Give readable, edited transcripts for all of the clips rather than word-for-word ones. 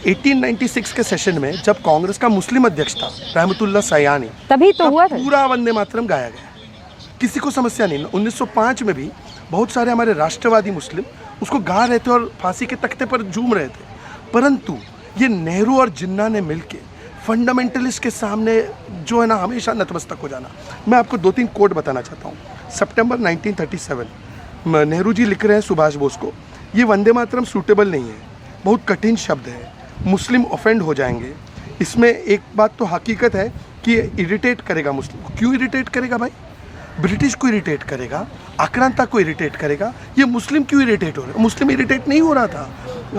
1896 के सेशन में जब कांग्रेस का मुस्लिम अध्यक्ष था रहमतुल्लाह सयानी, तभी तो हुआ था। पूरा वंदे मातरम गाया गया, किसी को समस्या नहीं। 1905 में भी बहुत सारे हमारे राष्ट्रवादी मुस्लिम उसको गा रहे थे और फांसी के तख्ते पर झूम रहे थे, परंतु ये नेहरू और जिन्ना ने मिलके फंडामेंटलिस्ट के सामने जो है ना हमेशा नतमस्तक हो जाना। मैं आपको 2-3 कोट बताना चाहता हूँ। सितंबर 1937 नेहरू जी लिख रहे हैं सुभाष बोस को, ये वंदे मातरम सूटेबल नहीं है, बहुत कठिन शब्द है, मुस्लिम ऑफेंड हो जाएंगे। इसमें एक बात तो हकीकत है कि ये इरिटेट करेगा मुस्लिम को। क्यों इरिटेट करेगा भाई? ब्रिटिश को इरिटेट करेगा, आक्रांता को इरिटेट करेगा, ये मुस्लिम क्यों इरिटेट हो रहे? मुस्लिम इरिटेट नहीं हो रहा था,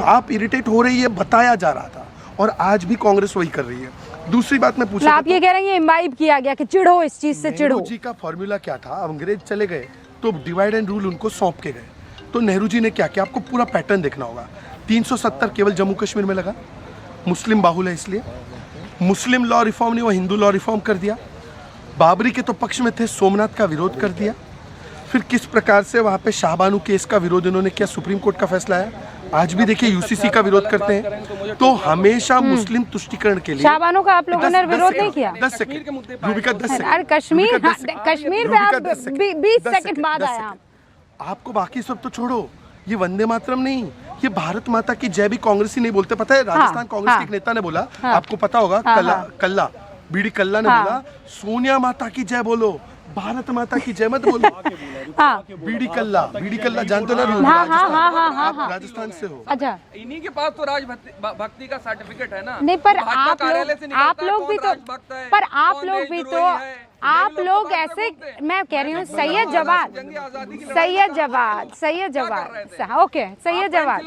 आप इरिटेट हो रही है बताया जा रहा था, और आज भी कांग्रेस वही कर रही है। दूसरी बात मैं पूछा, आप ये कह रहे हैं इम्बाइब किया गया कि चिढ़ो इस चीज से, चिढ़ो। नेहरू जी का फॉर्मूला क्या था? अंग्रेज चले गए तो डिवाइड एंड रूल उनको सौंप के गए, तो नेहरू जी ने क्या किया? आपको पूरा पैटर्न देखना होगा। 370 केवल जम्मू कश्मीर में लगा, मुस्लिम बाहुल है इसलिए। मुस्लिम लॉ रिफॉर्म नहीं, वो हिंदू लॉ रिफॉर्म कर दिया। बाबरी के तो पक्ष में थे, सोमनाथ का विरोध कर दिया। फिर किस प्रकार से वहाँ पे शाहबानू केस का विरोध इन्होंने किया, सुप्रीम कोर्ट का फैसला है। आज भी देखिए यूसीसी का विरोध करते हैं, तो हमेशा मुस्लिम तुष्टीकरण के लिए। शाहबानू का आप लोगों ने विरोध नहीं किया? 10 सेकंड रूबिका, 10 सेकंड। अरे कश्मीर, कश्मीर पे आप 20 सेकंड बाद आए आप। आपको बाकी सब तो छोड़ो, ये वंदे मातरम नहीं, ये भारत माता की जय भी कांग्रेसी नहीं बोलते। पता है राजस्थान कांग्रेस के एक नेता ने बोला, आपको पता होगा, कल्ला बीडी कल्ला ने बोला, सोनिया माता की जय बोलो, भारत माता की जय मत बोलो। बीडी कल्ला जानते हो ना? आप राजस्थान से हो। अच्छा, इन्हीं के पास तो राजभक्ति का सर्टिफिकेट है ना। नहीं, पर आप लोग भी तो, पर आप लोग ऐसे, मैं कह रही हूँ सैयद जवाद, ओके, सैयद जवाद,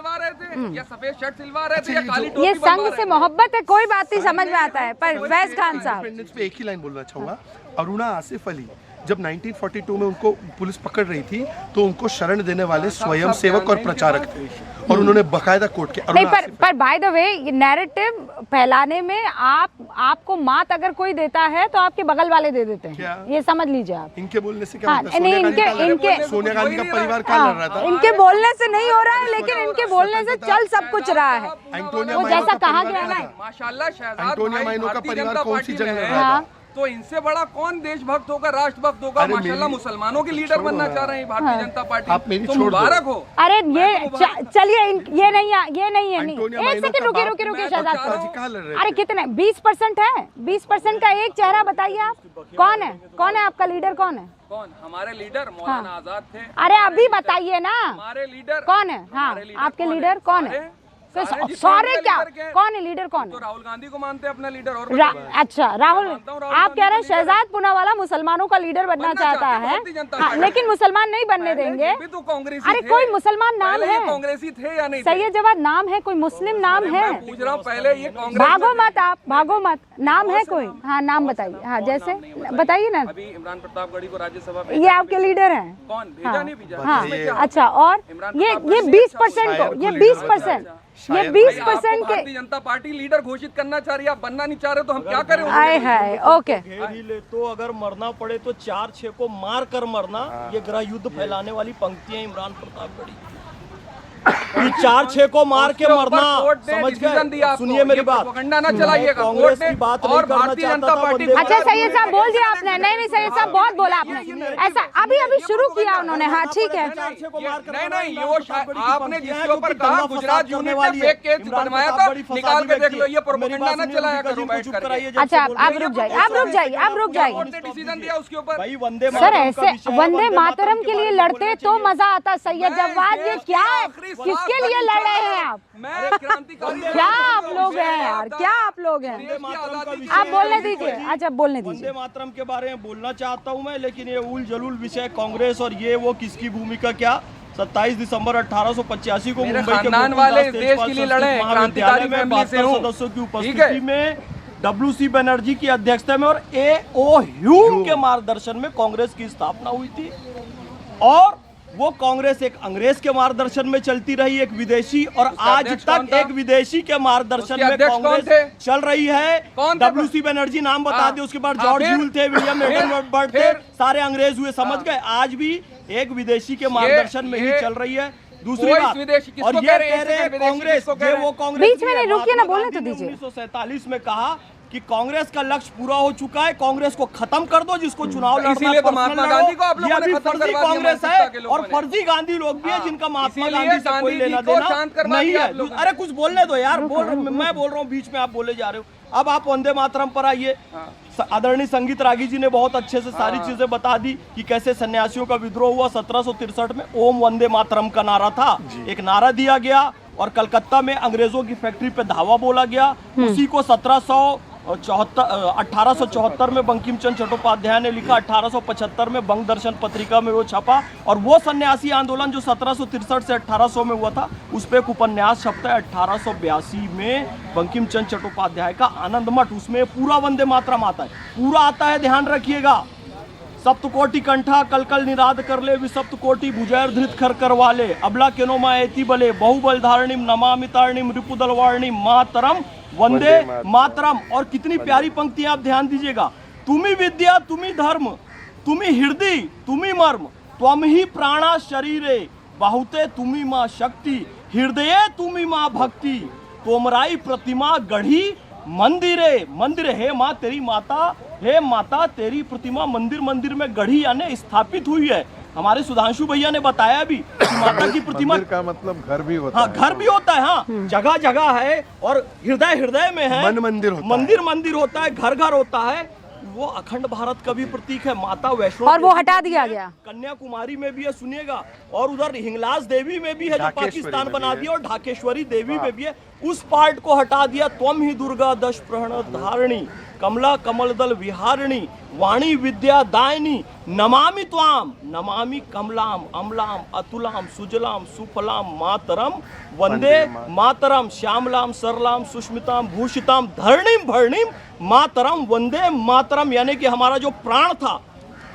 या सफेद शर्ट सिलवा रहे थे या काली टोपी। ये संघ से मोहब्बत है, कोई बात नहीं, समझ में आता है। पर फैज खान साहब, पे एक ही लाइन बोलना चाहूंगा। अरुणा आसिफ अली जब 1942 में उनको पुलिस पकड़ रही थी, तो उनको शरण देने वाले स्वयं सेवक और प्रचारक थे, और उन्होंने बकायदा कोर्ट के। नहीं, पर बाय द वे, नैरेटिव फैलाने में आपको मात अगर कोई देता है तो आपके बगल वाले दे देते हैं, ये समझ लीजिए आप। इनके बोलने से क्या होता है? नहीं, इनके सोनिया गांधी का परिवार क्या लड़ रहा था? इनके बोलने से नहीं हो रहा है, लेकिन इनके बोलने से चल सब कुछ रहा है। वो जैसा कहा गया ना, माशाल्लाह शहजाद एंटोनिया माइनो का परिवार कौन सी जंग लड़ रहा था? तो इनसे बड़ा कौन देशभक्त होगा, राष्ट्रभक्त होगा? माशाल्लाह मुसलमानों के लीडर बनना चाह रहे हैं भारतीय जनता पार्टी, तो मुबारक हो। अरे ये चलिए, ये नहीं है। एक सेकंड रुकिए शहजाद। अरे कितने 20% है? 20% का एक चेहरा बताइए आप, कौन है आपका लीडर? कौन है? कौन हमारे लीडर? मौलाना आजाद थे। अरे अभी बताइए ना, हमारे लीडर कौन है? हाँ, आपके लीडर कौन है? सारे क्या, कौन है लीडर? कौन है? तो राहुल गांधी को मानते हैं अपना लीडर। और अच्छा, राहुल, आप कह रहे हैं शहजाद पूनावाला मुसलमानों का लीडर बनना चाहता है, लेकिन मुसलमान नहीं बनने देंगे। अरे कोई मुसलमान नाम है? कांग्रेसी थे या नहीं? सैयद जवाद नाम है, कोई मुस्लिम नाम है? पूछ रहा हूँ पहले, ये भागो मत, नाम है कोई? हाँ, नाम बताइए। हाँ, जैसे बताइए ना। अभी इमरान प्रतापगढ़ी को राज्यसभा, ये आपके लीडर हैं? कौन भेजा? नहीं भेजा। हाँ, अच्छा, और ये 20% को, ये 20% के भारतीय जनता पार्टी लीडर घोषित करना चाह रही है, आप बनना नहीं चाह रहे, तो हम क्या करें? आए है, ओके। घेर ही ले तो अगर मरना पड़े तो 4-6 को मार कर मरना, ये गृह युद्ध फैलाने वाली पंक्तियां इमरान प्रतापगढ़ी। 4-6 को मार के मरना, समझ गए? सुनिए मेरी बात, ना चलाइएगा कांग्रेस की बात नहीं करना चाहता था। अच्छा सैयद साहब बोल दिया आपने। नहीं सैयद साहब बहुत बोला आपने, ऐसा अभी शुरू किया उन्होंने। हाँ ठीक है। नहीं, आपने जिसके ऊपर कहा गुजरात यूनिट ने फेक केस बनवाया था, निकाल के देख लो, ये प्रोपेगेंडा ना चलाया करो बैठ कर। अच्छा, आप रुक जाइए। डिसीजन दिया उसके ऊपर। सर ऐसे वंदे मातरम के लिए लड़ते तो मजा आता। सैयद जवाद, ये क्या है? किसके लिए लड़ रहे हैं आप? क्या आप लोग हैं यार, क्या आप लोग हैं? आप बोलने दीजिए। अच्छा, बोलने दीजिए। वंदे मातरम के बारे में बोलना चाहता हूं मैं, लेकिन ये उल जलूल विषय कांग्रेस और ये वो किसकी भूमिका क्या। 27 दिसंबर 1885 को मुंबई के वाले देश के लिए लड़े, क्रांतिकारी फैमिली से हूं। सदस्यों की उपस्थिति में WC बनर्जी की अध्यक्षता में और A.O. ह्यूम के मार्गदर्शन में कांग्रेस की स्थापना हुई थी, और वो कांग्रेस एक अंग्रेज के मार्गदर्शन में चलती रही, एक विदेशी, और आज तक एक विदेशी के मार्गदर्शन में कांग्रेस चल रही है। WC बनर्जी नाम बता दे, उसके बाद जॉर्ज ह्यूल थे, विलियम एडवर्ड थे, सारे अंग्रेज हुए, समझ गए? आज भी एक विदेशी के मार्गदर्शन में ही चल रही है। दूसरी कोई बात, विदेशी किसको और कह ये रहे हैं, कह रहे हैं विदेशी कांग्रेस, किसको कह रहे हैं? वो कांग्रेस बीच में नहीं, रुकिए ना, बोलने तो महात्मा गांधी ने दीजिए। 1947 में कहा कि कांग्रेस का लक्ष्य पूरा हो चुका है, कांग्रेस को खत्म कर दो, जिसको चुनाव लड़ना इसीलिए तो पर्सनल महात्मा लड़ो। गांधी को आप लोगों ये ने अभी खत्म फर्जी करवा दिया कांग्रेस मानसिकता है, के लोगों और ने। फर्जी गांधी लोग भी है जिनका महात्मा इसीलिए गांधी से कोई गांधी जी लेना को देना शांत करवा नहीं दिया है। आप लोगों ने। अरे कुछ बोलने दो यार, मैं बोल रहा हूँ, बीच में आप बोले जा रहे हो। अब आप वंदे मातरम पर आइए। आदरणीय संगीत रागी जी ने बहुत अच्छे से सारी चीजें बता दी कि कैसे सन्यासियों का विद्रोह हुआ 1763 में। ओम वंदे मातरम का नारा था, एक नारा दिया गया, और कलकत्ता में अंग्रेजों की फैक्ट्री पे धावा बोला गया। उसी को 1874 में बंकिम चंद्र चट्टोपाध्याय ने लिखा, 1875 में बंग दर्शन पत्रिका में वो छपा, और वो सन्यासी आंदोलन जो 1763 से 1800 में हुआ था, उस पर एक उपन्यास छपता है 1882 में, बंकिम चंद्र चट्टोपाध्याय का आनंद मठ। उसमें पूरा वंदे मातरम आता है, पूरा आता है, ध्यान रखिएगा। सप्तकोटि कंठा कलकल निराद कर ले, विसप्तकोटि भुजैर धृत खर करवा ले, अबला केनोमा एति बले, बहुबल धारणिम नमामि तारणिम रिपुदल वारणिम मातरम वंदे मातरम। और कितनी प्यारी पंक्तियां, आप ध्यान दीजिएगा। तुम्ही विद्या तुम्ही धर्म, तुम्ही हृदय तुम्ही मर्म, त्वम ही प्राणा शरीरे, बाहुते तुम्ही माँ शक्ति, हृदय तुम्ही माँ भक्ति, तोमराई प्रतिमा गढ़ी मंदिरे। मंदिर, हे माँ तेरी माता, हे माता तेरी प्रतिमा मंदिर मंदिर में गढ़ी यानी स्थापित हुई है। हमारे सुधांशु भैया ने बताया भी कि माता की प्रतिमा मंदिर का मतलब घर भी होता हाँ, है। घर भी होता है, हाँ, जगह जगह है, और हृदय हृदय में है, मन मंदिर होता है। मंदिर मंदिर होता है, घर घर होता है। वो अखंड भारत का भी प्रतीक है। माता वैष्णो और वो देवी हटा में दिया भी है, गया। कन्याकुमारी में भी है, सुनिएगा, और उधर हिंगलाज देवी में भी है जो ढाकेश्वरी पाकिस्तान में बना भी है। दिया, और ढाकेश्वरी देवी में भी है। उस पार्ट को हटा दिया। त्वम ही दुर्गा दश प्रहण धारिणी, कमला कमल दल विहारिणी, वाणी विद्या दायिनी, नमामि त्वाम, नमामि कमलाम अमलाम अतुलाम सुजलाम सुफलाम मातरम वंदे मातरम, श्यामलाम सरलाम सुष्मिताम भूषिताम धरणिम भरणिम मातरम वंदे मातरम। यानी कि हमारा जो प्राण था,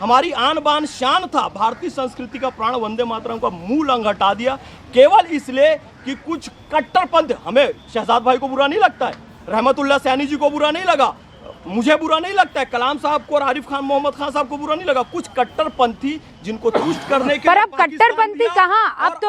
हमारी आन बान शान था, भारतीय संस्कृति का प्राण वंदे मातरम का मूल अंग हटा दिया, केवल इसलिए कि कुछ कट्टरपंथ। हमें शहजाद भाई को बुरा नहीं लगता है, रहमतुल्लाह सैनी जी को बुरा नहीं लगा, मुझे बुरा नहीं लगता है, कलाम साहब को और आरिफ खान मोहम्मद खान साहब को बुरा नहीं लगा। कुछ कट्टरपंथी जिनको तुष्ट करने के पर लिए अब कट्टरपंथी कहाँ, अब वंदे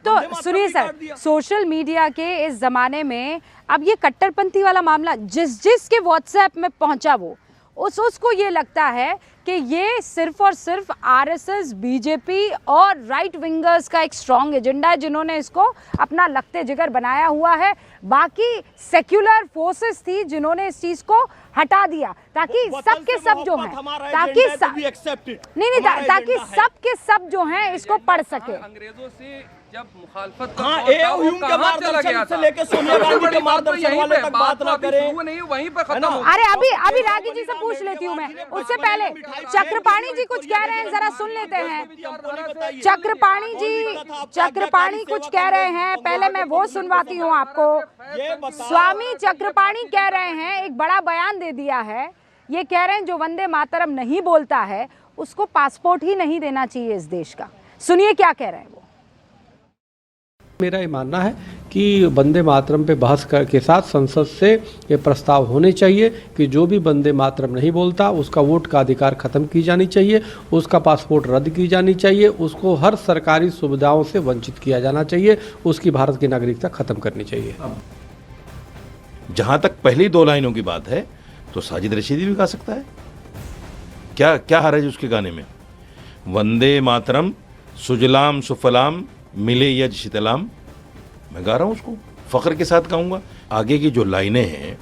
तो मातरम सुनिए भी कर सर, दिया। सोशल मीडिया के इस जमाने में अब ये कट्टरपंथी वाला मामला जिस के व्हाट्सएप में पहुंचा, वो उसको ये लगता है कि ये सिर्फ और सिर्फ आरएसएस, बीजेपी और राइट विंगर्स का एक स्ट्रॉन्ग एजेंडा है, जिन्होंने इसको अपना लगते जिगर बनाया हुआ है। बाकी सेक्युलर फोर्सेस थी जिन्होंने इस चीज को हटा दिया, ताकि सब के सब जो हैं, ताकि ताकि सब के सब जो हैं इसको पढ़ सके। अंग्रेजों से जब मुखालफत हाँ, ह्यूम के मार्गदर्शन से लेके सोनिया गांधी के मार्गदर्शन वाले तक बात ना करें। नहीं, वहीं पर खत्म हो। अरे अभी रागी जी से पूछ लेती हूँ मैं, उससे पहले चक्रपाणी जी कुछ कह रहे हैं, जरा सुन लेते हैं। चक्रपाणी कुछ कह रहे हैं, पहले मैं वो सुनवाती हूँ आपको। स्वामी चक्रपाणी कह रहे हैं, एक बड़ा बयान दे दिया है, ये कह रहे हैं जो वंदे मातरम नहीं बोलता है उसको पासपोर्ट ही नहीं देना चाहिए इस देश का। सुनिए क्या कह रहे हैं वो। मेरा ये मानना है कि वंदे मातरम पे बहस के साथ संसद से ये प्रस्ताव होने चाहिए कि जो भी वंदे मातरम नहीं बोलता उसका वोट का अधिकार ख़त्म की जानी चाहिए, उसका पासपोर्ट रद्द की जानी चाहिए, उसको हर सरकारी सुविधाओं से वंचित किया जाना चाहिए, उसकी भारत की नागरिकता ख़त्म करनी चाहिए। जहाँ तक पहली दो लाइनों की बात है तो साजिद रशीदी भी गा सकता है, क्या हर्ज है उसके गाने में। वंदे मातरम सुजलाम सुफलाम मिले यज शीतलाम, मैं गा रहा हूँ उसको, फ़ख्र के साथ गाऊंगा। आगे की जो लाइनें हैं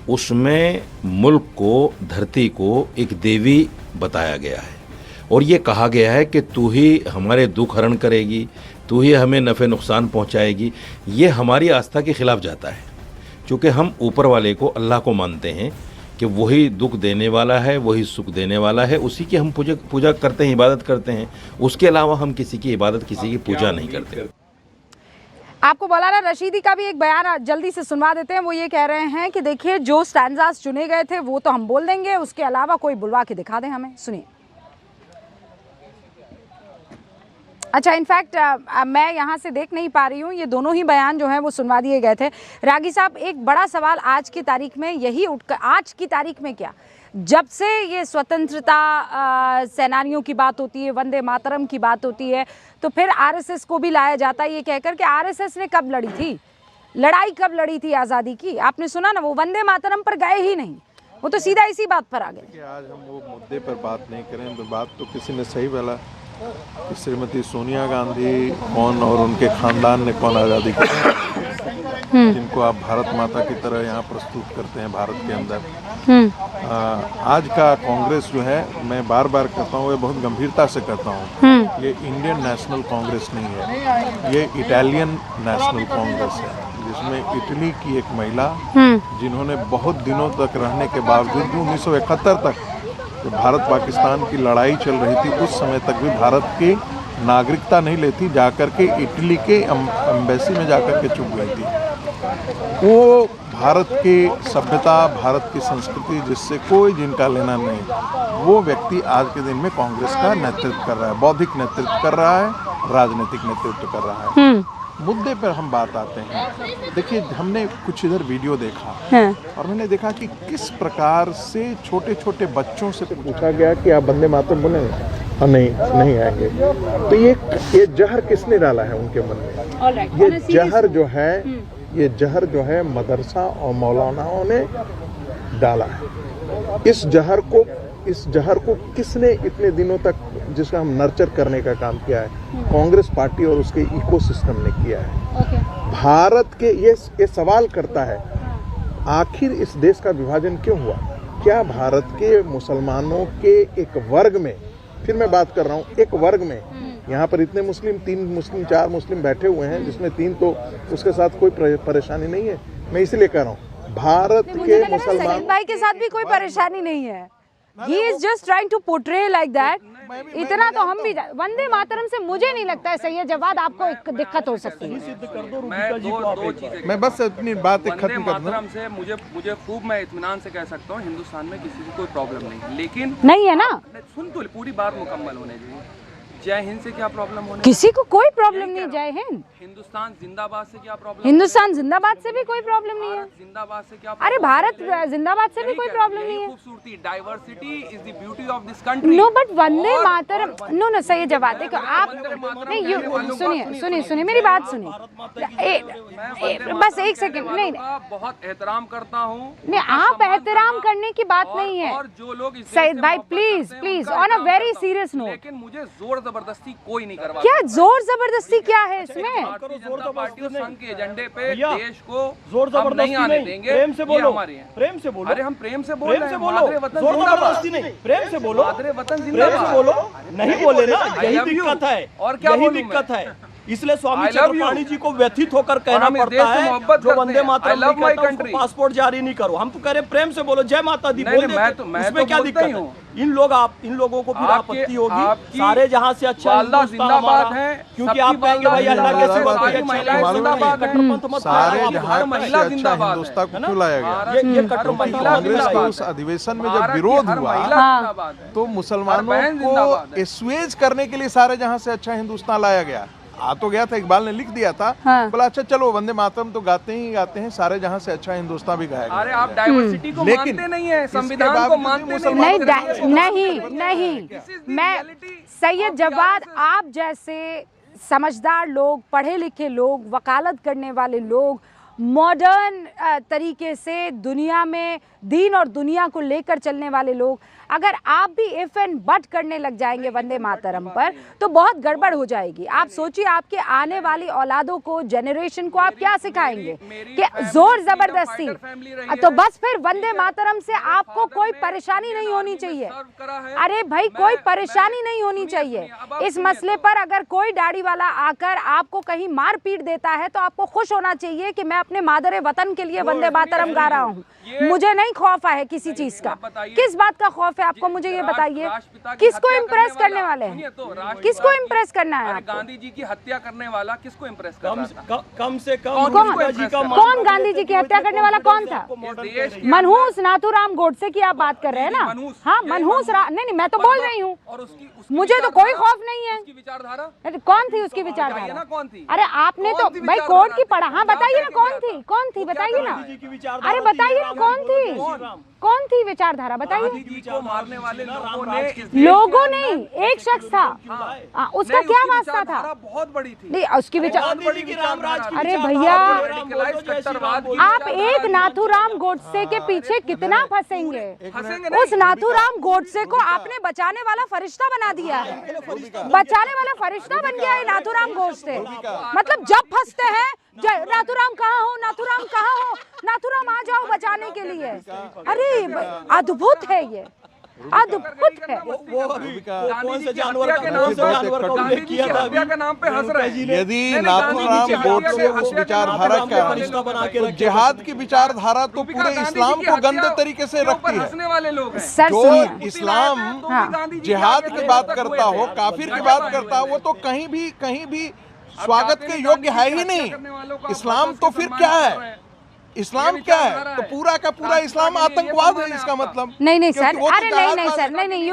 उसमें मुल्क को, धरती को एक देवी बताया गया है, और ये कहा गया है कि तू ही हमारे दुख हरण करेगी, तू ही हमें नफ़े नुकसान पहुँचाएगी। ये हमारी आस्था के खिलाफ जाता है, क्योंकि हम ऊपर वाले को, अल्लाह को मानते हैं कि वही दुख देने वाला है, वही सुख देने वाला है, उसी की हम पूजा करते हैं, इबादत करते हैं। उसके अलावा हम किसी की इबादत, किसी की पूजा नहीं करते। आपको मौलाना रशीदी का भी एक बयान जल्दी से सुनवा देते हैं। वो ये कह रहे हैं कि देखिए जो स्टैंजास चुने गए थे वो तो हम बोल देंगे, उसके अलावा कोई बुलवा के दिखा दें हमें। सुनिए। अच्छा, इनफैक्ट मैं यहाँ से देख नहीं पा रही हूँ, ये दोनों ही बयान जो हैं वो सुनवा दिए गए थे। रागी साहब, एक बड़ा सवाल आज की तारीख में यही उठकर, आज की तारीख में क्या, जब से ये स्वतंत्रता सेनानियों की बात होती है, वंदे मातरम की बात होती है, तो फिर आरएसएस को भी लाया जाता है ये कहकर कि आरएसएस ने कब लड़ी थी, लड़ाई कब लड़ी थी आज़ादी की? आपने सुना ना, वो वंदे मातरम पर गए ही नहीं, वो तो सीधा इसी बात पर आ गए। आज हम वो मुद्दे पर बात नहीं करें तो बात तो किसी ने सही बोला कि श्रीमती सोनिया गांधी कौन और उनके खानदान ने कौन आज़ादी की, जिनको आप भारत माता की तरह यहाँ प्रस्तुत करते हैं भारत के अंदर। आज का कांग्रेस जो है, मैं बार बार कहता हूँ, ये बहुत गंभीरता से कहता हूँ, ये इंडियन नेशनल कांग्रेस नहीं है, ये इटालियन नेशनल कांग्रेस है, जिसमें इटली की एक महिला जिन्होंने बहुत दिनों तक रहने के बावजूद 1971 तक जब भारत पाकिस्तान की लड़ाई चल रही थी उस समय तक भी भारत की नागरिकता नहीं लेती, जाकर के इटली के एम्बेसी में जाकर के चुप गई थी। वो भारत की सभ्यता, भारत की संस्कृति जिससे कोई जिनका लेना नहीं, वो व्यक्ति आज के दिन में कांग्रेस का नेतृत्व कर रहा है, बौद्धिक नेतृत्व कर रहा है, राजनीतिक नेतृत्व कर रहा है। मुद्दे पर हम बात आते हैं। देखिए, हमने कुछ इधर वीडियो देखा और मैंने देखा कि किस प्रकार से छोटे छोटे बच्चों से पूछा गया कि आप वंदे मातरम बोलेंगे, हाँ नहीं आएंगे। तो ये जहर किसने डाला है उनके मन में? ये जहर जो है, ये जहर जो है मदरसा और मौलानाओं ने डाला है। इस जहर को किसने इतने दिनों तक, जिसका हम नर्चर करने का काम किया है, कांग्रेस पार्टी और उसके इकोसिस्टम ने किया है। भारत के ये सवाल करता है, आखिर इस देश का विभाजन क्यों हुआ? क्या भारत के मुसलमानों के एक वर्ग में, फिर मैं बात कर रहा हूँ एक वर्ग में, यहाँ पर इतने मुस्लिम, 3 मुस्लिम 4 मुस्लिम बैठे हुए हैं, जिसमें 3 तो उसके साथ कोई परेशानी नहीं है। मैं इसलिए कह रहा हूँ, भारत के मुसलमान सईद भाई के साथ भी कोई परेशानी नहीं है। He is just trying to portray like that। इतना तो हम भी, वंदे मातरम से मुझे नहीं लगता है सैयद जवाद आपको एक दिक्कत हो सकती है। मैं बस अपनी बात खत्म कर दूं। से मुझे खूब, मैं इत्मीनान से कह सकता हूँ, हिंदुस्तान में किसी को कोई प्रॉब्लम नहीं, लेकिन नहीं है ना, सुन तो पूरी बात मुकम्मल होने दीजिए। जय हिंद से क्या प्रॉब्लम होने? किसी को कोई प्रॉब्लम नहीं। जय हिंद, हिंदुस्तान जिंदाबाद से क्या प्रॉब्लम? हिंदुस्तान जिंदाबाद से भी कोई प्रॉब्लम नहीं है। जिंदाबाद से क्या? अरे भारत जिंदाबाद से भी कोई प्रॉब्लम नहीं है। खूबसूरती, diversity is the beauty of this country. No but Vande Mataram, no सही जवाब। देखो आप, नहीं सुनिए मेरी बात सुनिए, बस एक सेकंड। नहीं, बहुत एहतराम करता हूँ। नहीं, आप एहतराम करने की बात नहीं है। और जो लोग सईद भाई please on a very serious note, लेकिन मुझे जोर जबरदस्ती कोई नहीं करवा। क्या जोर जबरदस्ती क्या है इसमें? भारतीय जनता पार्टी और संघ के एजेंडे पे देश को जोर हम नहीं आने देंगे। प्रेम से बोलो, प्रेम से बोलो। अरे हम प्रेम से बोल रहे हैं, बोलो, मादरे वतन जोर जिंदाबाद। जबरदस्ती नहीं, प्रेम से बोलो, मादरे वतन प्रेम जिंदाबाद। से बोलो। नहीं बोले ना, यही love you। दिक्कत है, और क्या यही बोलूं दिक्कत मैं? है। इसलिए स्वामी I love you। चक्रपाणी जी को व्यथित होकर कहना हम इस पड़ता देश से है, मोहब्बत जो करते वंदे हैं। मातरम I love नहीं कहता my उसको country। पासपोर्ट जारी नहीं करो। हम तो कह रहे प्रेम से बोलो, जय माता दी बोल देते। मैं इसमें तो क्या बोलता दिक्कत ही है? हूँ। इन लोगों को फिर आपकी- आपत्ति होगी। आपकी सारे जहां से अच्छा वालदा हिंदुस्तान जिंदाबाद हमारा, है, क्योंकि सबकी आप कहेंगे भाई वालदा अल्लाह के जिंदाबाद सिवा कोई है, अच्छा महिलाएं नहीं। मालूम जिंदाबाद नहीं, है। कट्टरपंथ मत सारे फैलाओ। जहां हर पर महिला से अच्छा जिंदाबाद है। हिंदुस्तान को है ना? क्यों लाया गया? ये कट्टरपंथ महिला कांग्रेस के जिंदाबाद उस है। अधिवेशन में भारत जब की विरोध हर हुआ महिला जिंदाबाद है। तो हर मुसलमानों बहन जिंदाबाद को है। एस्वेज करने के लिए सारे जहां से अच्छा हिंदुस्तान लाया गया। आ तो गया था, इकबाल ने लिख दिया था, हाँ। बोला अच्छा चलो वंदे मातरम तो गाते हैं, सारे जहां से अच्छा हिंदुस्तान भी गाया अरे गया। आप डाइवर्सिटी को लेकिन मानते नहीं है, इसके संविधान को बावजूद मानते भी नहीं। मुसलमान- नहीं, मैं सैयद जवाद, आप जैसे समझदार लोग, पढ़े लिखे लोग, वकालत करने वाले लोग, मॉडर्न तरीके से दुनिया में दीन और दुनिया को लेकर चलने वाले लोग, अगर आप भी इफ एंड बट करने लग जाएंगे वंदे मातरम पर, तो बहुत गड़बड़ हो जाएगी। आप सोचिए, आपके आने वाली औलादों को, जनरेशन को आप क्या सिखाएंगे कि जोर जबरदस्ती? तो बस फिर वंदे मातरम से आपको कोई परेशानी नहीं होनी चाहिए। अरे भाई, कोई परेशानी नहीं होनी चाहिए इस मसले पर। अगर कोई दाढ़ी वाला आकर आपको कहीं मार पीट देता है तो आपको खुश होना चाहिए कि मैं अपने अपने मादरे वतन के लिए वंदे मातरम गा रहा हूँ। मुझे नहीं खौफ है किसी चीज का। किस बात का खौफ है आपको, मुझे ये बताइए। किसको इम्प्रेस करने वाले हैं, किसको इम्प्रेस करना है आपको? गांधी जी की हत्या करने वाला किसको इम्प्रेस कर रहा था? कम से कम कौन गांधी जी की हत्या करने वाला कौन था? मनहूस नाथूराम गोडसे की आप बात कर रहे हैं ना? हाँ, मनहूस नहीं, मैं तो बोल रही हूँ, मुझे तो कोई खौफ नहीं है। विचारधारा कौन थी उसकी विचारधारा? कौन थी? अरे आपने तो भाई कोर्ट की पढ़ा। हाँ बताइए ना, कौन थी, कौन थी बताइए ना। अरे बताइए ना कौन थी, कौन थी विचारधारा बताइए। को मारने वाले लोगों नहीं, एक शख्स था। उसका क्या वास्ता था? बहुत बड़ी थी नहीं, उसकी विचार। अरे भैया, आप एक नाथूराम गोडसे के पीछे कितना फंसेंगे? उस नाथूराम गोडसे को आपने बचाने वाला फरिश्ता बना दिया है। बचाने वाला फरिश्ता बन गया है नाथूराम गोडसे। मतलब जब फंसते हैं, नाथूराम कहाँ हो, नाथूराम कहाँ हो, नाथूराम आ जाओ बचाने के लिए। अरे अद्भुत है ये, अद्भुत है। कौन से जानवर का उल्लेख किया था के नाम पे हंस रहे हैं। यदि नाथूराम गोडसे उस विचारधारा का तो जिहाद की विचारधारा तो पूरे इस्लाम को गंदे तरीके से रखती है। हंसने वाले लोग हैं। सर जो सुनिए, इस्लाम जिहाद की बात करता हो, काफिर की बात करता हो, वो तो कहीं भी स्वागत के योग्य है ही नहीं। इस्लाम तो फिर क्या है? इस्लाम क्या है? तो पूरा का पूरा इस्लाम आतंकवाद है इसका मतलब। नहीं सर, अरे नहीं सर, नहीं नहीं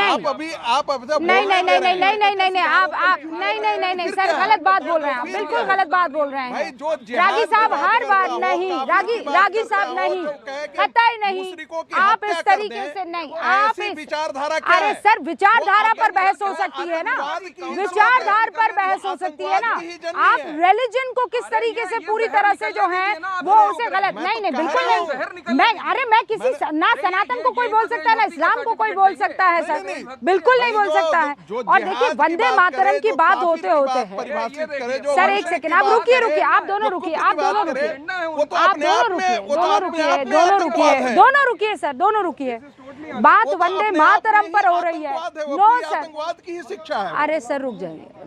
आप अभी आप नहीं आप नहीं सर, गलत बात बोल रहे हैं आप, बिल्कुल गलत बात बोल रहे हैं रागी साहब। हर बार नहीं, रागी साहब नहीं, कतई नहीं। आप इस तरीके से नहीं, आप विचारधारा। अरे सर, विचारधारा पर बहस हो सकती है ना, विचारधारा पर बहस हो सकती है ना। आप रिलीजन को किस तरीके से पूरी तरह से जो है वो से गलत नहीं बिल्कुल नहीं। मैं किसी ना सनातन को कोई बोल सकता है, ना इस्लाम को कोई बोल सकता है सर, बिल्कुल नहीं बोल सकता है। और देखिए, वंदे मातरम की बात होते होते है सर, एक सेकंड आप रुकिए, आप दोनों रुकिए सर, दोनों रुकिए। बात वंदे मातरम पर हो रही है। नो सर, आतंकवाद की ही शिक्षा है। अरे सर रुक जाइए।